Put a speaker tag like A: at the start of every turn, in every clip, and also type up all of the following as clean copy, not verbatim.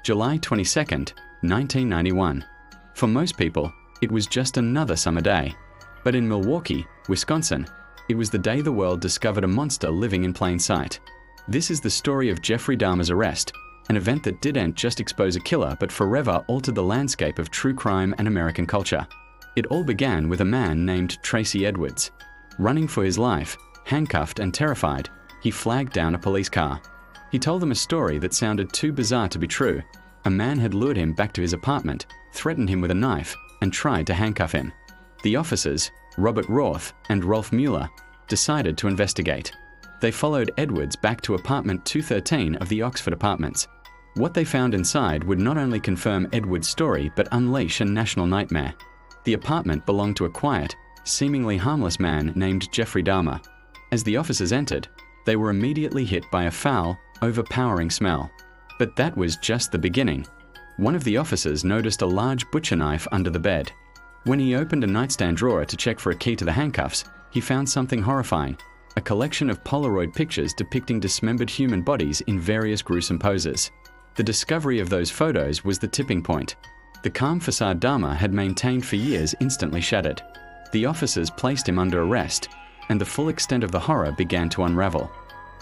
A: July 22nd, 1991. For most people, it was just another summer day. But in Milwaukee, Wisconsin, it was the day the world discovered a monster living in plain sight. This is the story of Jeffrey Dahmer's arrest, an event that didn't just expose a killer but forever altered the landscape of true crime and American culture. It all began with a man named Tracy Edwards. Running for his life, handcuffed and terrified, he flagged down a police car. He told them a story that sounded too bizarre to be true. A man had lured him back to his apartment, threatened him with a knife, and tried to handcuff him. The officers, Robert Roth and Rolf Mueller, decided to investigate. They followed Edwards back to apartment 213 of the Oxford Apartments. What they found inside would not only confirm Edwards' story but unleash a national nightmare. The apartment belonged to a quiet, seemingly harmless man named Jeffrey Dahmer. As the officers entered, they were immediately hit by a foul, overpowering smell. But that was just the beginning. One of the officers noticed a large butcher knife under the bed. When he opened a nightstand drawer to check for a key to the handcuffs, he found something horrifying: a collection of Polaroid pictures depicting dismembered human bodies in various gruesome poses. The discovery of those photos was the tipping point. The calm facade Dahmer had maintained for years instantly shattered. The officers placed him under arrest, and the full extent of the horror began to unravel.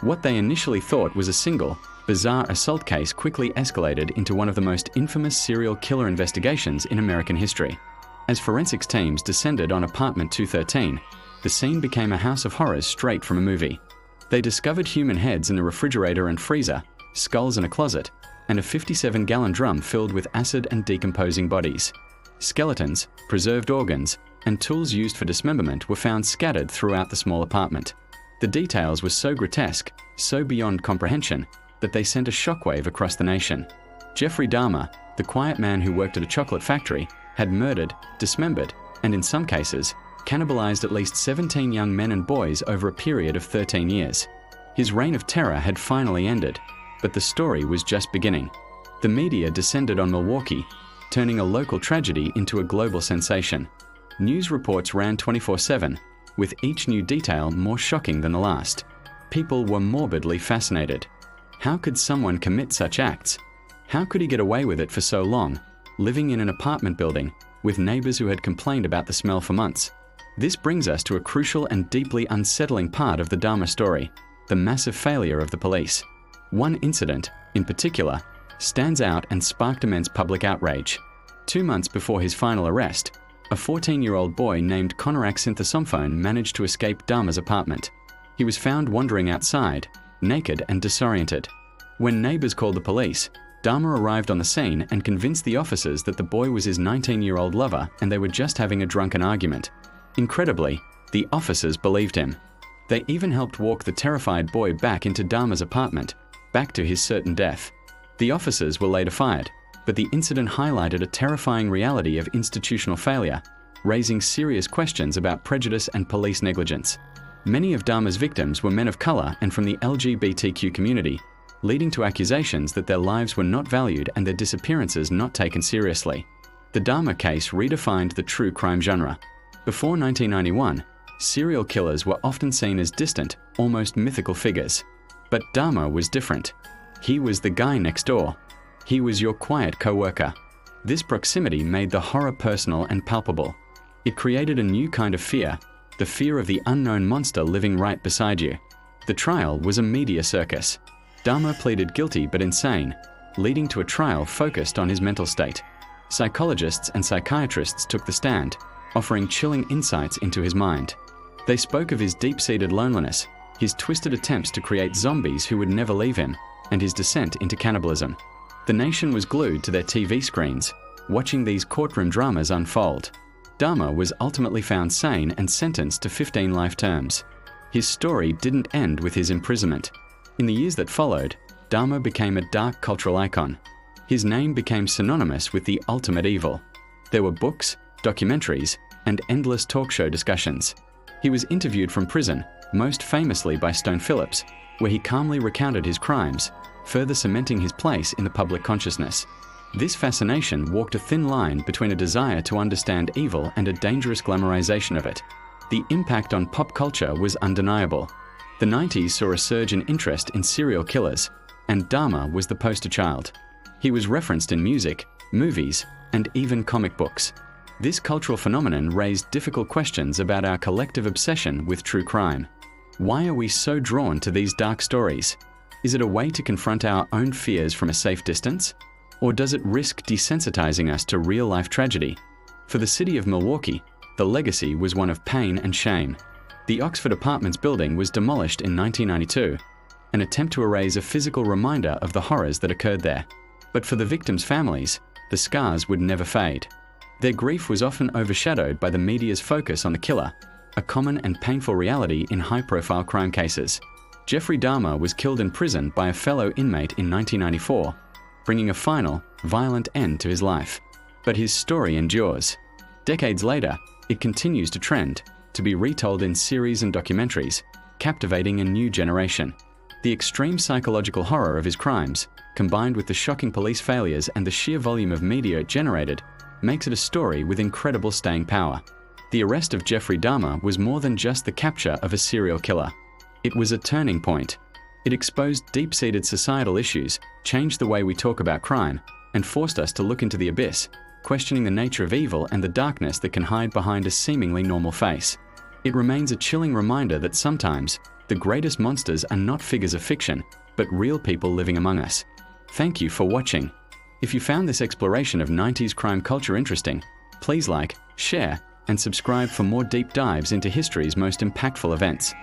A: What they initially thought was a single, bizarre assault case quickly escalated into one of the most infamous serial killer investigations in American history. As forensics teams descended on apartment 213, the scene became a house of horrors straight from a movie. They discovered human heads in the refrigerator and freezer, skulls in a closet, and a 57-gallon drum filled with acid and decomposing bodies. Skeletons, preserved organs, and tools used for dismemberment were found scattered throughout the small apartment. The details were so grotesque, so beyond comprehension, that they sent a shockwave across the nation. Jeffrey Dahmer, the quiet man who worked at a chocolate factory, had murdered, dismembered, and in some cases, cannibalized at least 17 young men and boys over a period of 13 years. His reign of terror had finally ended, but the story was just beginning. The media descended on Milwaukee, turning a local tragedy into a global sensation. News reports ran 24/7, with each new detail more shocking than the last. People were morbidly fascinated. How could someone commit such acts? How could he get away with it for so long, living in an apartment building with neighbors who had complained about the smell for months? This brings us to a crucial and deeply unsettling part of the Dahmer story: the massive failure of the police. One incident, in particular, stands out and sparked immense public outrage. 2 months before his final arrest, a 14-year-old boy named Konorak Synthesomphone managed to escape Dahmer's apartment. He was found wandering outside, naked and disoriented. When neighbors called the police, Dahmer arrived on the scene and convinced the officers that the boy was his 19-year-old lover and they were just having a drunken argument. Incredibly, the officers believed him. They even helped walk the terrified boy back into Dahmer's apartment, back to his certain death. The officers were later fired, but the incident highlighted a terrifying reality of institutional failure, raising serious questions about prejudice and police negligence. Many of Dahmer's victims were men of color and from the LGBTQ community, leading to accusations that their lives were not valued and their disappearances not taken seriously. The Dahmer case redefined the true crime genre. Before 1991, serial killers were often seen as distant, almost mythical figures. But Dahmer was different. He was the guy next door. He was your quiet co-worker. This proximity made the horror personal and palpable. It created a new kind of fear, the fear of the unknown monster living right beside you. The trial was a media circus. Dahmer pleaded guilty but insane, leading to a trial focused on his mental state. Psychologists and psychiatrists took the stand, offering chilling insights into his mind. They spoke of his deep-seated loneliness, his twisted attempts to create zombies who would never leave him, and his descent into cannibalism. The nation was glued to their TV screens, watching these courtroom dramas unfold. Dahmer was ultimately found sane and sentenced to 15 life terms. His story didn't end with his imprisonment. In the years that followed, Dahmer became a dark cultural icon. His name became synonymous with the ultimate evil. There were books, documentaries, and endless talk show discussions. He was interviewed from prison, most famously by Stone Phillips, where he calmly recounted his crimes, further cementing his place in the public consciousness. This fascination walked a thin line between a desire to understand evil and a dangerous glamorization of it. The impact on pop culture was undeniable. The 90s saw a surge in interest in serial killers, and Dahmer was the poster child. He was referenced in music, movies, and even comic books. This cultural phenomenon raised difficult questions about our collective obsession with true crime. Why are we so drawn to these dark stories? Is it a way to confront our own fears from a safe distance? Or does it risk desensitizing us to real-life tragedy? For the city of Milwaukee, the legacy was one of pain and shame. The Oxford Apartments building was demolished in 1992, an attempt to erase a physical reminder of the horrors that occurred there. But for the victims' families, the scars would never fade. Their grief was often overshadowed by the media's focus on the killer, a common and painful reality in high-profile crime cases. Jeffrey Dahmer was killed in prison by a fellow inmate in 1994, bringing a final, violent end to his life. But his story endures. Decades later, it continues to trend, to be retold in series and documentaries, captivating a new generation. The extreme psychological horror of his crimes, combined with the shocking police failures and the sheer volume of media it generated, makes it a story with incredible staying power. The arrest of Jeffrey Dahmer was more than just the capture of a serial killer. It was a turning point. It exposed deep-seated societal issues, changed the way we talk about crime, and forced us to look into the abyss, questioning the nature of evil and the darkness that can hide behind a seemingly normal face. It remains a chilling reminder that sometimes the greatest monsters are not figures of fiction, but real people living among us. Thank you for watching. If you found this exploration of 90s crime culture interesting, please like, share, and subscribe for more deep dives into history's most impactful events.